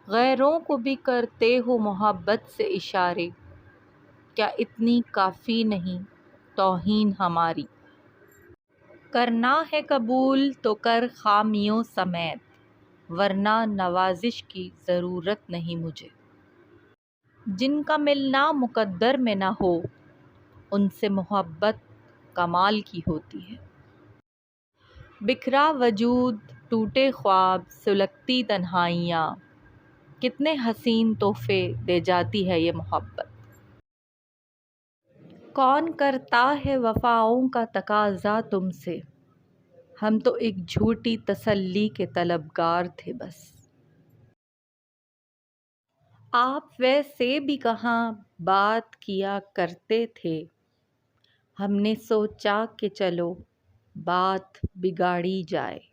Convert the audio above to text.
غیروں کو بھی کرتے ہو محبت سے اشارے، کیا اتنی کافی نہیں توہین ہماری؟ کرنا ہے قبول تو کر خامیوں سمیت، ورنہ نوازش کی ضرورت نہیں مجھے۔ جن کا ملنا مقدر میں نہ ہو، ان سے محبت کمال کی ہوتی ہے۔ بکھرا وجود، ٹوٹے خواب، سلگتی تنہائیاں، کتنے حسین تحفے دے جاتی ہے یہ محبت۔ کون کرتا ہے وفاؤں کا تقاضا تم سے، ہم تو ایک جھوٹی تسلی کے طلبگار تھے بس۔ آپ ویسے بھی کہاں بات کیا کرتے تھے، ہم نے سوچا کہ چلو بات بگاڑی جائے۔